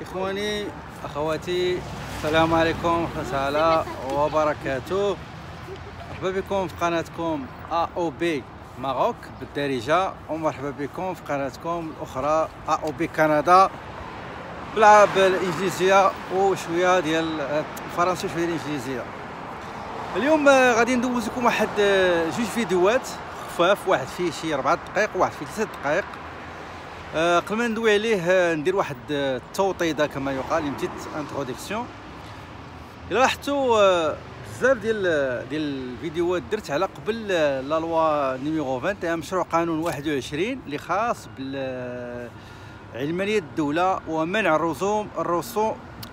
إخواني أخواتي، السلام عليكم ورحمة الله تعالى وبركاته. مرحبا بكم في قناتكم AOB ماروك بالدارجة، ومرحبا بكم في قناتكم الأخرى AOB كندا بالإنجليزية وشوية ديال الفرنسية وشوية ديال الإنجليزية. اليوم غادي ندوز لكم واحد جوج فيديوهات خفاف، واحد فيه شي 4 دقائق وواحد فيه 3 دقائق. قبل ما ندوي عليه ندير واحد التوطيده كما يقال، une petite introduction. الا لاحظتوا بزاف ديال الفيديوهات درت على قبل لا لوا نيميرو 21 مشروع قانون 21 اللي خاص بعلمانية الدولة ومنع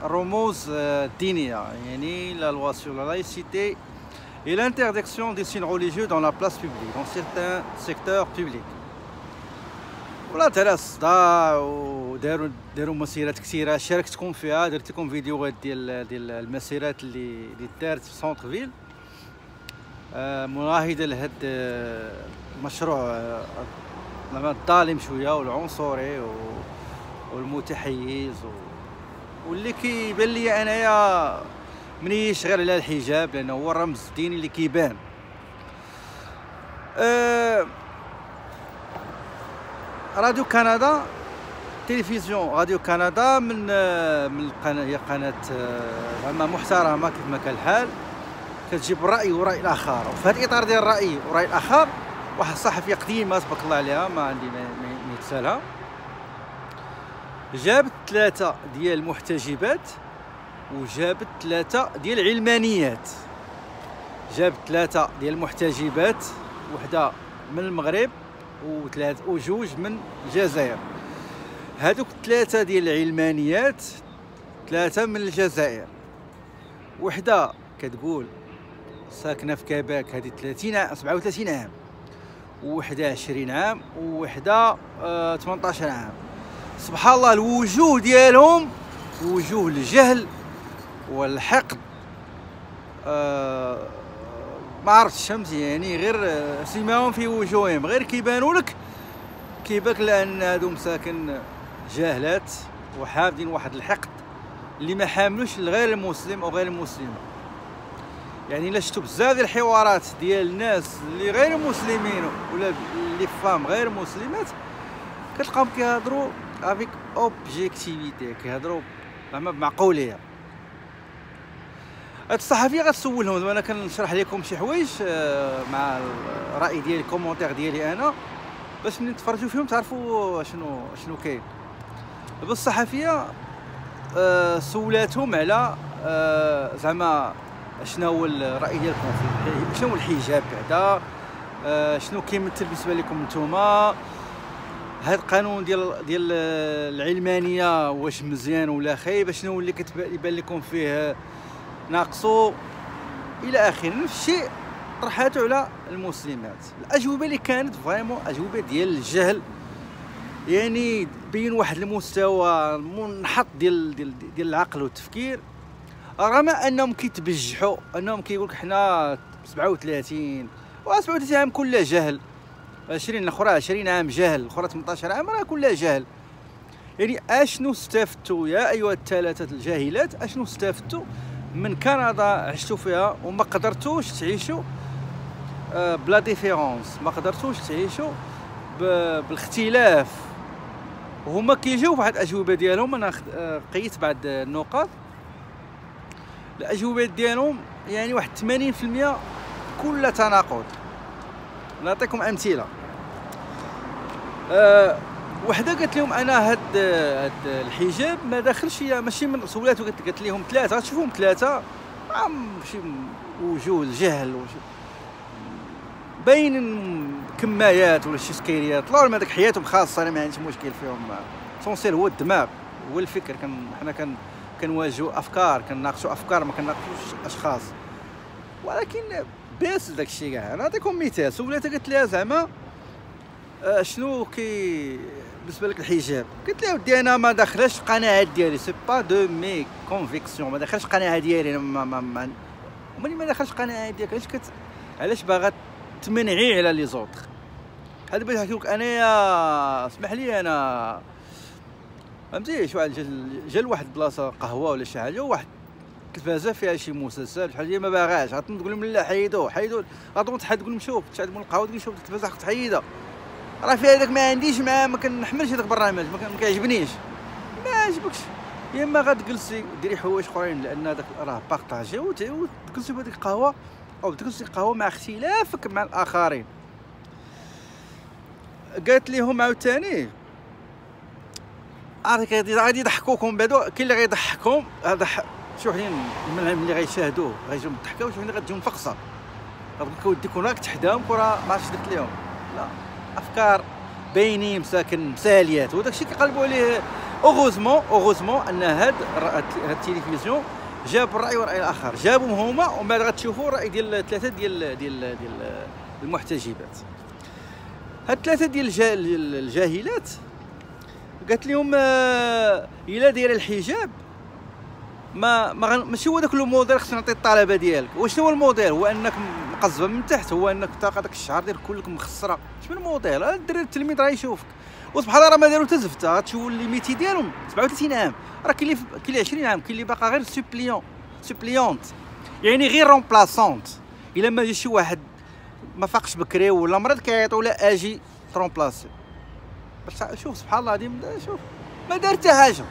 الرموز الدينية، يعني لا لوا sur la laïcité et l'interdiction des signes religieux dans la place publique dans certains secteurs publics. ولا ترى الصداع وداروا مسيرات كثيره شاركتكم فيها، درت لكم فيديوهات ديال المسيرات اللي دارت في سونتر فيل مناهضه لهذا المشروع الظالم شويه والعنصري والمتحيز واللي كيبان لي انايا منيش غير على الحجاب لانه هو الرمز الديني اللي كيبان. راديو كندا، تلفزيون راديو كندا من القناه، هي قناه زعما محترمه كيف ما كان الحال، كتجيب الراي والراي الاخر. وفي هذا الاطار ديال الراي والراي الاخر واحد الصحفيه قديمه تبارك الله عليها ما عندي ما يتسالها، جابت 3 ديال المحتجبات وجابت 3 ديال العلمانيات. جابت 3 ديال المحتجبات، وحده من المغرب وجوج من الجزائر. هادوك 3 ديال العلمانيات 3 من الجزائر، وحده كتقول ساكنه في كيباك هذه 37 عام، وحده 20 عام، وحده 18 عام. سبحان الله الوجوه ديالهم وجوه الجهل والحقد. ما عرفتش الشمس يعني غير سيماهم في وجوههم، غير كيبانوا لك لان هادو مساكن جاهلات وحامدين واحد الحقد اللي ما حاملوش لغير المسلم او غير المسلمه. يعني الا شفتوا بزاف ديال الحوارات ديال الناس اللي غير مسلمين ولا اللي فام غير مسلمات، كتلقاهم كيهضروا افيك اوبجيكتيفيتي، كيهضروا زعما بمعقوليه. هاد الصحفيه غتسولهم، زعما انا كنشرح لكم شي حوايج مع الراي ديالي الكومونتير ديالي انا باش ملي تفرجوا فيهم تعرفوا شنو كاين. دابا الصحفيه سولاتهم على زعما شنو هو الراي ديالكم في شنو هو الحجاب بعدا، شنو كيمثل بالنسبه لكم نتوما، هاد القانون ديال العلمانيه واش مزيان ولا خايب، شنو اللي كيبان لكم فيه ناقصو الى اخره. نفس الشيء طرحاتو على المسلمات. الاجوبه اللي كانت فريمون اجوبه ديال الجهل، يعني بين واحد المستوى منحط ديال العقل والتفكير، رغم انهم كيتبجحوا، انهم كيقول لك حنا 37 عام كلها جهل، 20 الاخرى 20 عام جهل، الاخرى 18 عام راه كلها جهل. يعني اشنو استفدتوا يا ايها الثلاثه الجاهلات؟ اشنو استفدتوا من كندا عشتوا فيها وما قدرتوش تعيشوا بلا ديفيرونس، ما قدرتوش تعيشوا بالاختلاف؟ وهما كيجاوبوا واحد الاجوبه ديالهم. انا قيت بعض النقاط، الاجوبه ديالهم يعني واحد 80% كل تناقض. نعطيكم امثله. وحده قالت لهم انا هاد الحجاب ما داخلش، ماشي من سولاتو قالت لهم 3 تشوفوهم 3 شي وجوه الجهل باين كمايات ولا شي سكيريات، طلعوا هذاك حياتهم خاصه، انا ما عنديش مشكل فيهم. سونسيل هو الدماغ هو الفكر. حنا كنواجهوا افكار، كنناقشوا افكار، ما كنناقشوش اشخاص. ولكن بس داك الشيء كاع. نعطيكم مثال. سولاتها قالت لها زعما شنو بالنسبه لك الحجاب؟ قلت لها ودي انا ما داخلاش القناعات ديالي، سي با دو مي كونفيكسيون، ما داخلش القناعه ديالي. ملي ما داخلش القناعه ديالك علاش باغا تمنعي على لي زوطخ؟ هذا باش نحكي لك انايا، اسمح لي، انا فهمتي. شي واحد جا لواحد البلاصه قهوه ولا شي حاجه، واحد التلفازه فيها شي مسلسل شحال هي ما باغاش، غتقول لهم لا حيدوه غتقوم تحد تقول لهم شوف تشعل من القهوه تقول شوف التلفازه خصك تحيدها، راه فيها هذاك ما عنديش معاه، ما كنحملش هذاك البرنامج، ما كيعجبنيش. ما عجبكش يا اما غتجلسي ديري حوايج اخرين، لان هذاك راه بارطاجي، وتجلسي بهذيك القهوه او تجلسي القهوه مع اختلافك مع الاخرين. قالت لهم عاوتاني عارف غادي يضحكوكم بعدو، كاين اللي غيضحكهم، هذا شي وحدين من اللي غيشاهدوه غيجيو مضحكه، وشي وحدين غتجيو مفقصه، غتقول لك ودي كون راك تحداهم وراه ما عرفتش درت لهم. لا، افكار باينين مساكن مساليات، وداك الشيء كيقلبوا عليه. اوغوزمون ان هاد التلفزيون جاب الراي والراي الاخر، جابهم هما، ومن بعد غتشوفوا الراي ديال ثلاثه ديال المحتجبات. هاد ثلاثه ديال الجاهلات قالت لهم الا دايره الحجاب ماشي هو داك لو موديل خصنا نعطي الطلبه ديالك. وشنو هو الموديل؟ هو انك مقزبه من تحت، هو انك تلقى داك الشعر ديالك كلك مخسره. شنو الموديل؟ الدري التلميذ راه يشوفك، وسبحان الله راه ما داروا حتى زفته. غتشوفوا الليميتي ديالهم 37 عام، راه كاين اللي 20 عام، كاين اللي باقا غير سوبليونت، يعني غير رومبلاسونت. الا ما جا شي واحد ما فاقش بكري ولا مرض كيعيطوا لا اجي ترومبلاسي. باش شوف سبحان الله العظيم، شوف ما دار حتى حاجه.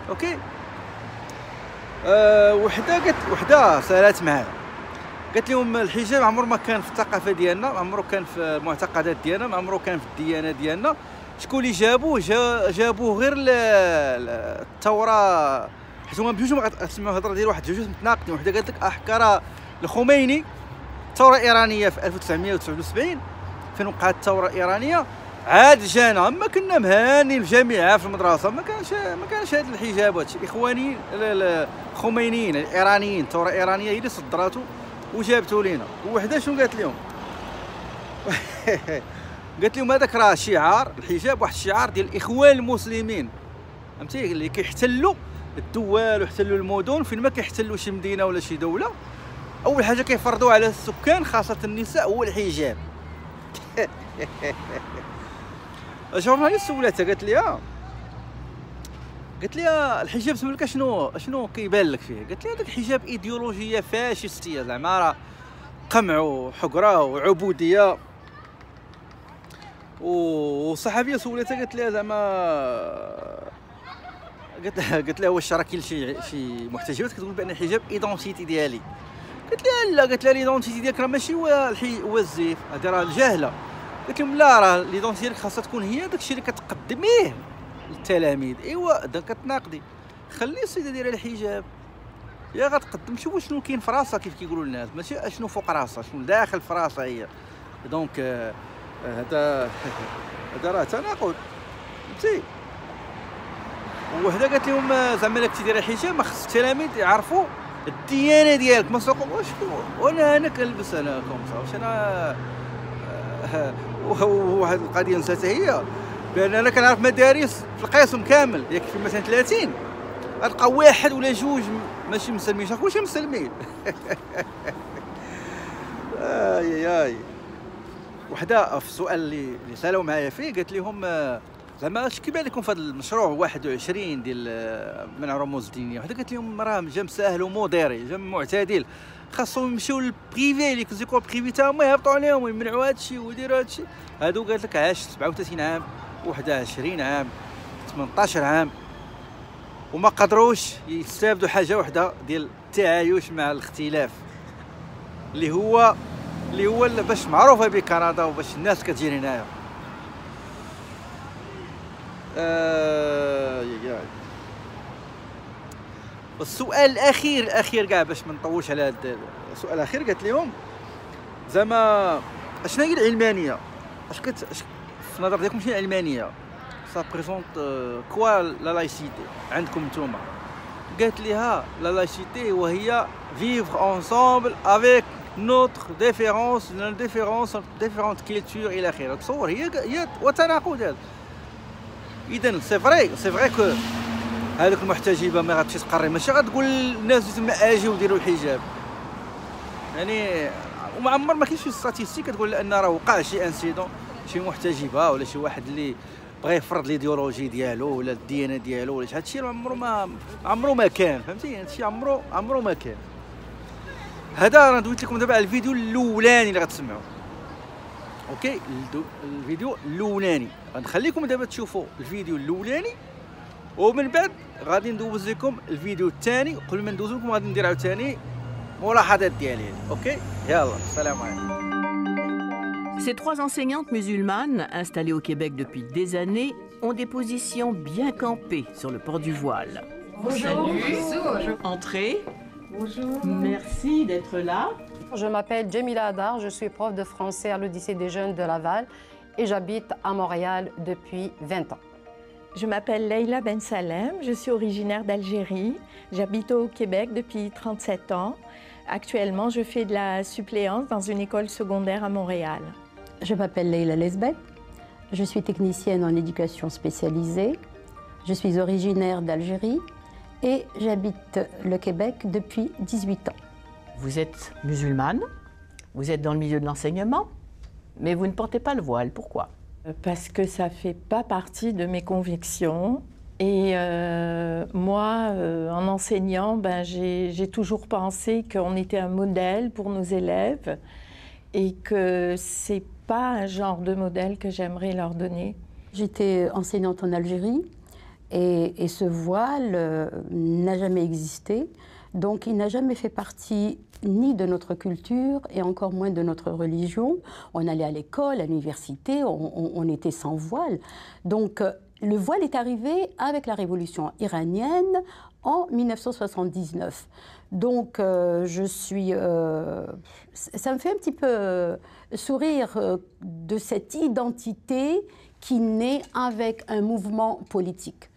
اوكي. وحده سالات معايا قالت لهم الحجاب عمره ما كان في الثقافه ديالنا، عمره كان في المعتقدات ديالنا، ما عمره كان في الديانه ديالنا. شكون اللي جابوه غير الثوره، حيت هما بجوج غتسمعوا الهضره ديال واحد جوج متناقضين. وحده قالت لك حكا الخميني الثوره الايرانيه في 1979 فين وقعت الثوره الايرانيه، عاد جانا اما كنا مهانين في الجامعه في المدرسه، ما كانش هذا الحجاب. هادشي الاخوانيين الخمينيين الايرانيين، الثوره الايرانيه هي اللي صدراتو وجابتو لينا. وحده شنو قالت لهم؟ قالت لهم هذاك راه شعار الحجاب، واحد الشعار ديال الاخوان المسلمين، فهمتي، اللي كيحتلوا الدول ويحتلوا المدن. فين ما كيحتلوا شي مدينه ولا شي دوله، اول حاجه كيفرضوا على السكان خاصه النساء هو الحجاب. الجورناليست سولتها قالت لي الحجاب سملك شنو كيبان لك فيه؟ قالت لي هذاك الحجاب ايديولوجيه فاشستيه، زعما راه قمع وحقره وعبوديه. والصحفيه سولتها قالت لها زعما قالت لها واش راه كاين شي محتجبات كتقول بان الحجاب ايدونتيتي ديالي؟ قالت لها لا، قالت لها ليدونتيتي ديالك راه ماشي هو الزيف، هذه راه الجهله. قلت لهم لا، راه ليدونتيتي ديالك خاصها تكون هي داكشي اللي كتقدميه للتلاميذ. ايوا دا كتناقضي، خلي السيده دايره الحجاب يا غتقدم، شوفوا شنو كاين في راسها كيف كيقولوا الناس، ماشي اشنو فوق راسها، شنو داخل في راسها هي. دونك هذا راه تناقض، فهمتي. وحده قالت لهم زعما الا كنتي دايره الحجاب ما خص التلاميذ يعرفوا الديانه ديالك، ما تقول وانا كنلبس انا كومسا واش انا. وواحد القضيه نساتها هي بان انا كنعرف مدارس في القسم كامل يكفي مثلا 30 غتلقى واحد ولا جوج ماشي مسلمين، كلشي مسلمين. اي وحده في السؤال اللي سالوا معايا فيه قالت لهم زعما اش كيبان لكم في هذا المشروع 21 ديال منع رموز الدينيه؟ وحده قالت لهم راه جا مساهل وموديري، جا معتدل، خاصهم يمشيو للبريفي اللي كيزيكو بريفي تا هما يهبطوا عليهم ويمنعوا هادشي ويديروا هادشي. هادو قالت لك عاش 37 عام، وحده 20 عام، 18 عام، وما قدروش يستافدوا حاجه وحده ديال التعايش مع الاختلاف اللي هو باش معروفه بكندا وباش الناس كتجي هنايا. والسؤال الاخير كاع باش ما نطولش على هذا السؤال الاخير، قالت لهم زعما اشنا هي العلمانيه؟ اش في نظر ديالكم شنو العلمانيه؟ سا بريزونت كوا لا لايسيتي عندكم نتوما؟ قالت ليها لا لايسيتي وهي فيفر انصامبل افيك نوتر ديفيرونس ديفيرونت كولتور الى اخره. تصور هي وتناقض هذا. اذا سي فري كو هذوك المحتجبه ما غاتمشي تقري، ماشي غتقول للناس تما اجيو ديروا الحجاب يعني. وما عمر ما كاينش شي ستاتيستيك كتقول ان راه وقع شي انسيدون، شي محتجبه ولا شي واحد اللي بغى يفرض ليديولوجي ديالو ولا الديانه ديالو ولا هادشي عمرو ما كان، فهمتي؟ هادشي عمرو ما كان. هذا انا دويت لكم دابا على الفيديو الاولاني اللي غتسمعوا. اوكي، الفيديو الاولاني غنخليكم دابا تشوفوا الفيديو الاولاني، ومن بعد غادي ندوز لكم الفيديو الثاني. قبل ما ندوز لكم غادي ندير عاوتاني ملاحظات ديالي. اوكي يلا السلام عليكم. Ces trois enseignantes musulmanes, installées au Québec depuis des années, ont des positions bien campées sur le port du voile. Bonjour. Salut. Entrez. Bonjour. Merci d'être là. Je m'appelle Djemila Hadar, je suis prof de français à l'Odyssée des jeunes de Laval et j'habite à Montréal depuis 20 ans. Je m'appelle Leïla Ben Salem, je suis originaire d'Algérie. J'habite au Québec depuis 37 ans. Actuellement, je fais de la suppléance dans une école secondaire à Montréal. Je m'appelle Leïla Lesbet, je suis technicienne en éducation spécialisée. Je suis originaire d'Algérie et j'habite le Québec depuis 18 ans. Vous êtes musulmane, vous êtes dans le milieu de l'enseignement, mais vous ne portez pas le voile. Pourquoi? Parce que ça ne fait pas partie de mes convictions. Et moi, en enseignant, j'ai toujours pensé qu'on était un modèle pour nos élèves et que ce n'est pas un genre de modèle que j'aimerais leur donner. J'étais enseignante en Algérie et ce voile n'a jamais existé. Donc il n'a jamais fait partie ni de notre culture et encore moins de notre religion. On allait à l'école, à l'université, on était sans voile. Donc le voile est arrivé avec la révolution iranienne en 1979. Donc ça me fait un petit peu sourire de cette identité qui naît avec un mouvement politique.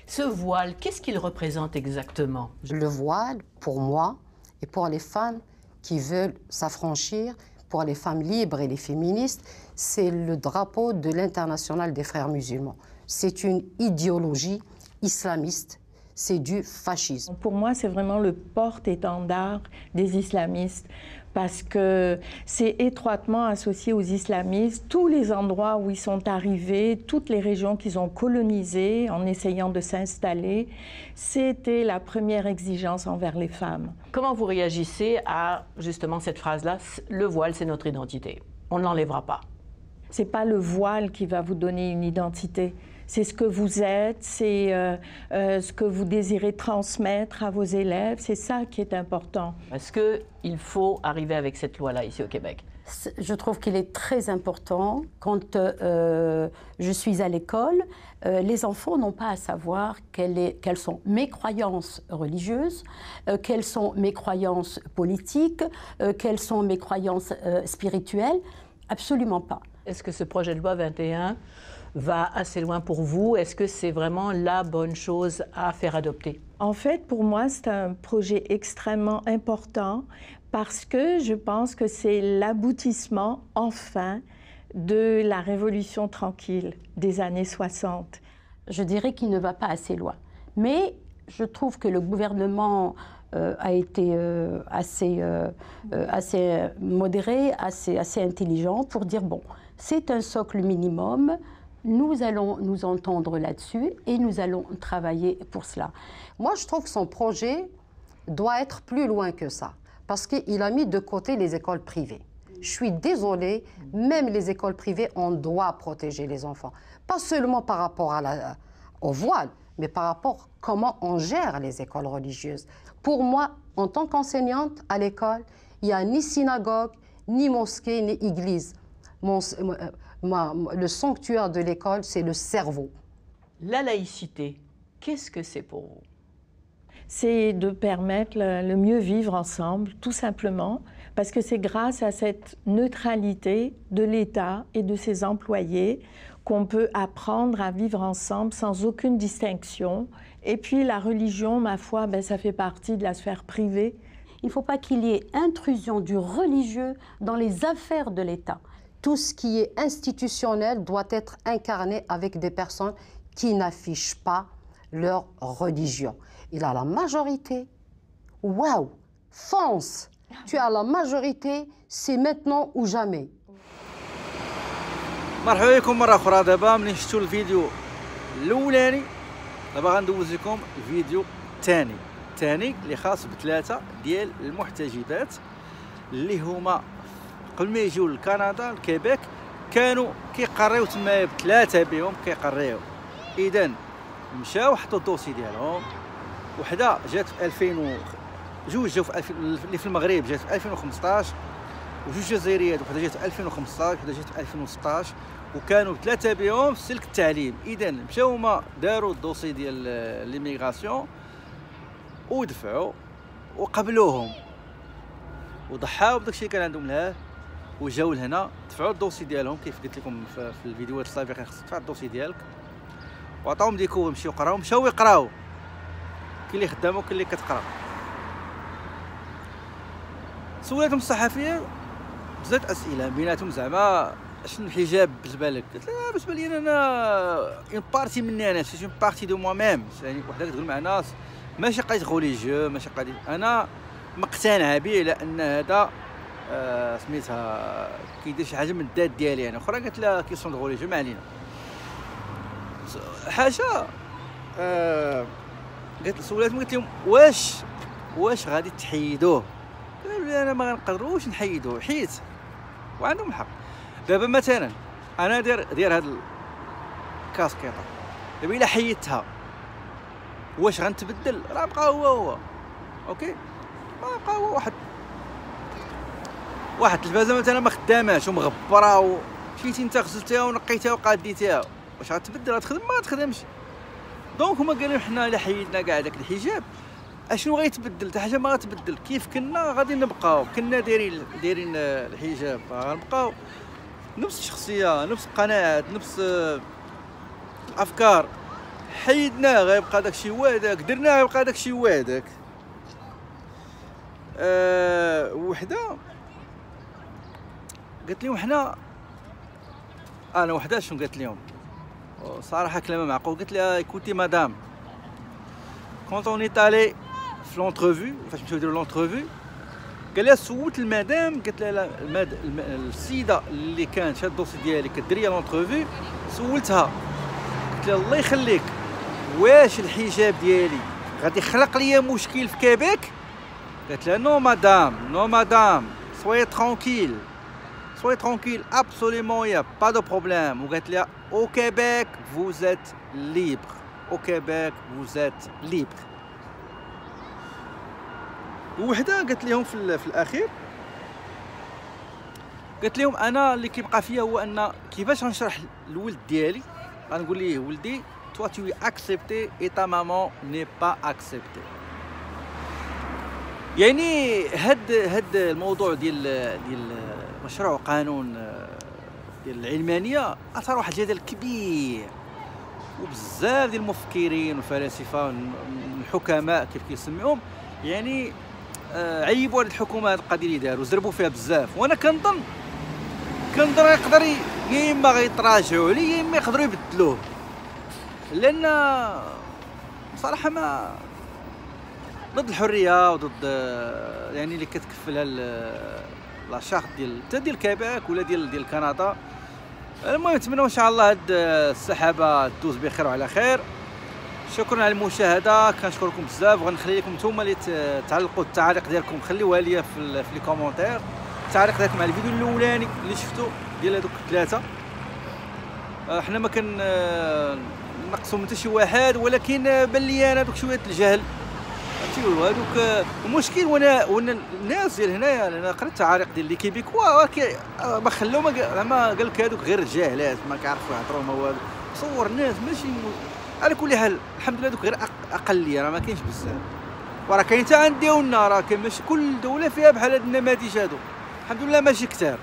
Ce voile, qu'est-ce qu'il représente exactement? Le voile, pour moi, et pour les femmes qui veulent s'affranchir, pour les femmes libres et les féministes, c'est le drapeau de l'Internationale des frères musulmans. C'est une idéologie islamiste, c'est du fascisme. Pour moi, c'est vraiment le porte-étendard des islamistes parce que c'est étroitement associé aux islamistes. Tous les endroits où ils sont arrivés, toutes les régions qu'ils ont colonisées en essayant de s'installer, c'était la première exigence envers les femmes. Comment vous réagissez à justement cette phrase-là, le voile, c'est notre identité, on ne l'enlèvera pas? Ce n'est pas le voile qui va vous donner une identité. C'est ce que vous êtes, c'est ce que vous désirez transmettre à vos élèves. C'est ça qui est important. Est-ce qu'il faut arriver avec cette loi-là ici au Québec? Je trouve qu'il est très important. Quand je suis à l'école, les enfants n'ont pas à savoir quelles sont mes croyances religieuses, quelles sont mes croyances politiques, quelles sont mes croyances spirituelles. Absolument pas. Est-ce que ce projet de loi 21 va assez loin pour vous? Est-ce que c'est vraiment la bonne chose à faire adopter? En fait, pour moi, c'est un projet extrêmement important parce que je pense que c'est l'aboutissement, enfin, de la révolution tranquille des années 60. Je dirais qu'il ne va pas assez loin. Mais je trouve que le gouvernement a été assez modéré, assez intelligent pour dire, bon, c'est un socle minimum, nous allons nous entendre là-dessus et nous allons travailler pour cela. Moi, je trouve que son projet doit être plus loin que ça, parce qu'il a mis de côté les écoles privées. Je suis désolée, même les écoles privées, on doit protéger les enfants. Pas seulement par rapport au voile, mais par rapport à comment on gère les écoles religieuses. Pour moi, en tant qu'enseignante à l'école, il n'y a ni synagogue, ni mosquée, ni église. Le sanctuaire de l'école, c'est le cerveau. La laïcité, qu'est-ce que c'est pour vous? C'est de permettre le mieux vivre ensemble, tout simplement, parce que c'est grâce à cette neutralité de l'État et de ses employés qu'on peut apprendre à vivre ensemble sans aucune distinction. Et puis la religion, ma foi, ça fait partie de la sphère privée. Il ne faut pas qu'il y ait intrusion du religieux dans les affaires de l'État. Tout ce qui est institutionnel doit être incarné avec des personnes qui n'affichent pas leur religion. Il a la majorité. Waouh! Fonce! Tu as la majorité, c'est maintenant ou jamais. مرحبا بكم مره اخرى. دابا ملي شفتوا الفيديو الاولاني دابا غندوز لكم الفيديو الثاني اللي خاص بثلاثه ديال المحتجبات اللي هما قبل ما يجيو لكندا الكيبيك كانوا كيقريو تما بثلاثه بهم كيقريو. اذا مشاو حطوا الدوسي ديالهم. وحده جات في 2000 جوج جاو في 2000 اللي في المغرب جات في 2015 وجوج جزائريات، وحده جات في 2015 وحده جات في 2016 وكانوا ثلاثه بهم في سلك التعليم. اذا مشاو هما داروا الدوسي ديال ليميغراسيون ودفعوا وقبلوهم وضحاو بداكشي اللي كان عندهم لهاه وجاو لهنا دفعوا الدوسي ديالهم كيف قلت لكم في الفيديوهات السابقه. خصك تدفع الدوسي ديالك وعطاهم ديكور مشيو قراو. مشاو يقراو، كاين اللي خدام وكاين اللي كتقرا. سولتهم الصحفيه بزاف اسئله بيناتهم زعما شنو الحجاب بالنسبه لك؟ قلت لها بالنسبه لي انا اون بارتي مني انا سي اون بارتي دو موا ميم. يعني وحده كتقول مع ناس ماشي قضيه غوليجيو ماشي قضيه، انا مقتنعه به لان هذا سميتها كيدير شي حاجه من الذات ديالي. يعني اخرى قالت لها كيسون غوليجيو ما علينا حاشا. سولاتهم قلت لهم واش غادي تحيدوه؟ قالوا لي انا ما غنقدروش نحيدوه حيت وعندهم حق. دابا مثلا انا داير هاد الكاسكيطه، دابا الا حيدتها واش غنتبدل؟ راه بقى هو اوكي، ما بقى هو واحد التلفازه مثلا ما خداماش ومغبره ومشيتي انت غسلتيها ونقيتها وقاديتيها، واش غتبدل؟ غتخدم؟ ما غتخدمش. دونك هما قالوا حنا الا حيدنا كاع داك الحجاب اشنو غيتبدل؟ حتى حاجه ما غتبدل. كيف كنا غادي نبقاو، كنا دايرين الحجاب غنبقاو نفس الشخصيه نفس القناعات نفس الافكار. حيدناه غيبقى داكشي هو هذاك، درناه غيبقى داكشي هو هذاك. وحده قالت لهم حنا انا وحده شنو قالت لهم صراحه كلام معقول. قلت لها écoutez madame quand on est allé في لونترفيو فاش مشاو يديروا لونترفيو قال لها سولت المدام، قالت لها السيده اللي كانت شاد الدوسي ديالي كدير لي لونترفيو سولتها قلت لها الله يخليك واش الحجاب ديالي غادي يخلق لي مشكل في كيبيك؟ قالت لها نو مدام soyez tranquille absolument il y a pas de problème. وقالت لها au Québec vous êtes libre, au Québec vous êtes libre. وحده قالت لهم في الاخير قالت لهم انا اللي كيبقى فيا هو ان كيفاش غنشرح الولد ديالي غنقول ليه ولدي toi tu es accepté et ta maman n'est pas acceptée. يعني هاد الموضوع ديال مشروع قانون ديال العلمانيه اثار واحد الجدل كبير وبزاف ديال المفكرين والفلاسفه الحكماء كيف كيسميهم يعني عيبوا هاد الحكومه هاد القضيه اللي داروا زربوا فيها بزاف. وانا كنظن يقدر يا اما غيتراجعوا عليه يا اما يقدروا يبدلوه، لان بصراحه ما ضد الحريه وضد يعني اللي كتكفلها لا شارت ديال كيبيك ولا ديال كندا. المهم نتمنى ان شاء الله هاد السحابه تدوز بخير وعلى خير. شكرا على المشاهده، كنشكركم بزاف وغنخلي لكم نتوما اللي تعلقوا التعاليق ديالكم خليوها ليا في لي كومونتير التعليق ديالكم على الفيديو الاولاني اللي شفتو ديال هذوك الثلاثه. حنا ما كنقصوا من حتى شي واحد، ولكن بان لي انا دوك شويه الجهل فهمتي هذوك المشكل. وانا الناس ديال هنايا انا قريت التعاليق ديال لي كيبيكوا ما خلاو ما قال لك هذوك غير جاهلات ما كيعرفوا يهضروا ما والو. تصور الناس ماشي على كل حال الحمد لله دوك غير اقليه راه ما كاينش بزاف، وراه كاين حتى عند ديالنا راه كاين ماشي كل دوله فيها بحال هاد النماذج هادو الحمد لله ماشي كثار.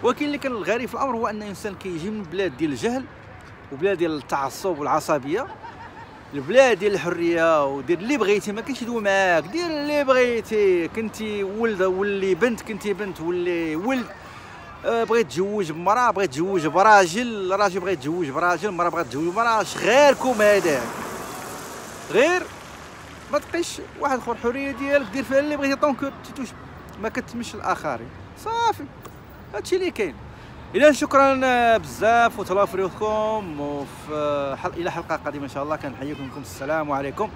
ولكن اللي كان الغريب في الامر هو ان الانسان كيجي من بلاد ديال الجهل وبلاد ديال التعصب والعصبيه، البلاد ديال الحريه ودير اللي بغيتي ما كاينش يدوي معاك، دير اللي بغيتي. كنتي ولد ولي بنت، كنتي بنت ولي ولد، بغيت تزوج بمراه بغيت تزوج براجل، راجل بغيت تزوج براجل، مراه بغيت تزوج مراه، غيركم هذاك غير ما تبقيش واحد اخر الحريه ديالك دير فيها اللي بغيتي طونك ما كتمش الاخرين صافي. هادشي اللي كاين. إذا شكرا بزاف وتهلاو في ريوتكم إلى حلقة قادمة إن شاء الله. كنحييكم لكم السلام عليكم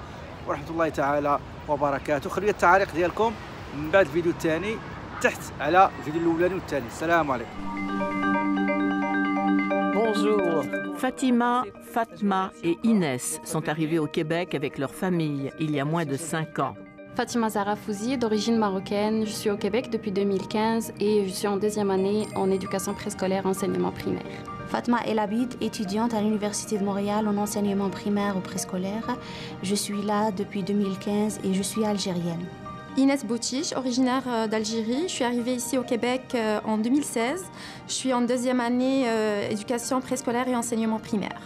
ورحمة الله تعالى وبركاته. خليوا التعاليق ديالكم من بعد الفيديو الثاني تحت على الفيديو الأولاني والثاني. السلام عليكم. Bonjour. Fatima, Fatma et Inès sont arrivées au Québec avec leur famille il y a moins de 5 ans. Fatima Zahra Fouzi, d'origine marocaine. Je suis au Québec depuis 2015 et je suis en deuxième année en éducation préscolaire enseignement primaire. Fatma El Abid, étudiante à l'Université de Montréal en enseignement primaire ou préscolaire. Je suis là depuis 2015 et je suis algérienne. Inès Boutiche, originaire d'Algérie. Je suis arrivée ici au Québec en 2016. Je suis en deuxième année éducation préscolaire et enseignement primaire.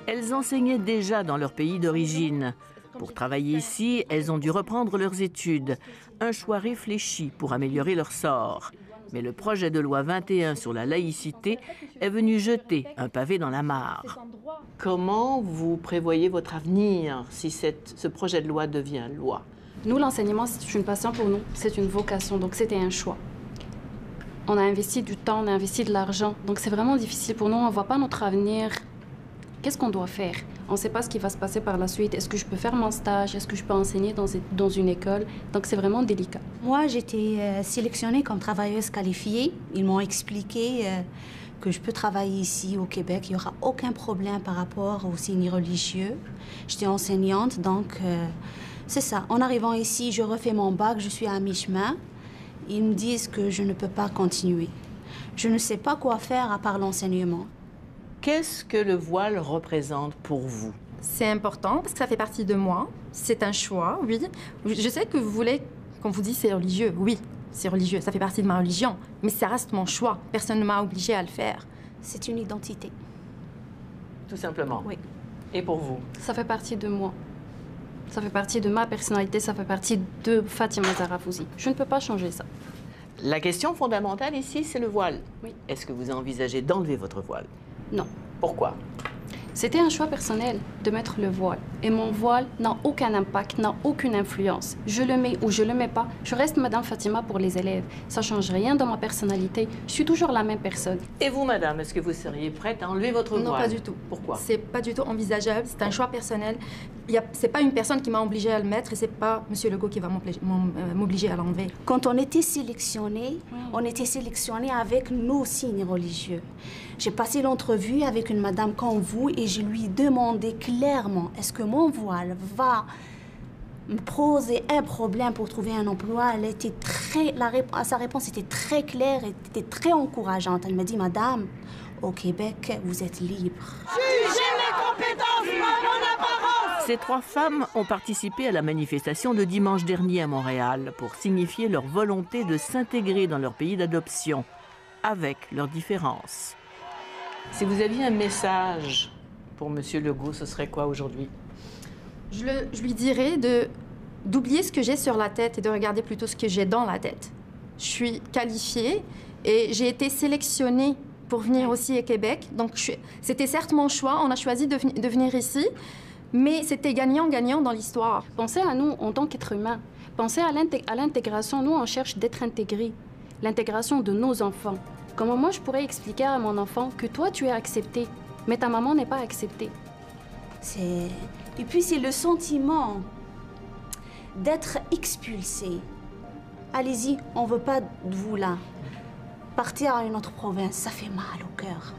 Elles enseignaient déjà dans leur pays d'origine. Pour travailler ici, elles ont dû reprendre leurs études. Un choix réfléchi pour améliorer leur sort. Mais le projet de loi 21 sur la laïcité est venu jeter un pavé dans la mare. Comment vous prévoyez votre avenir si ce projet de loi devient loi? Nous, l'enseignement, c'est une passion pour nous, c'est une vocation, donc c'était un choix. On a investi du temps, on a investi de l'argent, donc c'est vraiment difficile pour nous, on ne voit pas notre avenir. Qu'est-ce qu'on doit faire? On ne sait pas ce qui va se passer par la suite. Est-ce que je peux faire mon stage? Est-ce que je peux enseigner dans une école? Donc c'est vraiment délicat. Moi, j'étais sélectionnée comme travailleuse qualifiée. Ils m'ont expliqué que je peux travailler ici au Québec. Il n'y aura aucun problème par rapport aux signes religieux. J'étais enseignante, donc c'est ça. En arrivant ici, je refais mon bac, je suis à mi-chemin. Ils me disent que je ne peux pas continuer. Je ne sais pas quoi faire à part l'enseignement. Qu'est-ce que le voile représente pour vous? C'est important parce que ça fait partie de moi. C'est un choix, oui. Je sais que vous voulez qu'on vous dise c'est religieux. Oui, c'est religieux, ça fait partie de ma religion. Mais ça reste mon choix. Personne ne m'a obligée à le faire. C'est une identité. Tout simplement? Oui. Et pour vous? Ça fait partie de moi. Ça fait partie de ma personnalité, ça fait partie de Fatima Zahra Fouzi. Je ne peux pas changer ça. La question fondamentale ici, c'est le voile. Oui. Est-ce que vous envisagez d'enlever votre voile? Non. Pourquoi? C'était un choix personnel de mettre le voile. Et mon voile n'a aucun impact, n'a aucune influence. Je le mets ou je le mets pas, je reste Madame Fatima pour les élèves. Ça change rien dans ma personnalité. Je suis toujours la même personne. Et vous, madame, est-ce que vous seriez prête à enlever votre voile? Non, pas du tout. Pourquoi? C'est pas du tout envisageable. C'est un choix personnel. C'est pas une personne qui m'a obligée à le mettre et c'est pas Monsieur Legault qui va m'obliger à l'enlever. Quand on était sélectionnés, on était sélectionnés avec nos signes religieux. J'ai passé l'entrevue avec une madame comme vous et je lui ai demandé clairement, est-ce que mon voile va me poser un problème pour trouver un emploi? Elle était sa réponse était très claire et était très encourageante. Elle m'a dit, madame, au Québec, vous êtes libre. Jugez mes compétences, pas mon apparence. Ces 3 femmes ont participé à la manifestation de dimanche dernier à Montréal pour signifier leur volonté de s'intégrer dans leur pays d'adoption, avec leurs différences. Si vous aviez un message pour M. Legault, ce serait quoi aujourd'hui? Je lui dirais d'oublier ce que j'ai sur la tête et de regarder plutôt ce que j'ai dans la tête. Je suis qualifiée et j'ai été sélectionnée pour venir aussi au Québec. Donc, c'était certes mon choix. On a choisi de venir ici, mais c'était gagnant-gagnant dans l'histoire. Pensez à nous en tant qu'êtres humains. Pensez à l'intégration. Nous, on cherche d'être intégrés. L'intégration de nos enfants. Comment moi, je pourrais expliquer à mon enfant que toi, tu es accepté, mais ta maman n'est pas acceptée? Et puis, c'est le sentiment d'être expulsé. Allez-y, on ne veut pas de vous là. Partez à une autre province, ça fait mal au cœur.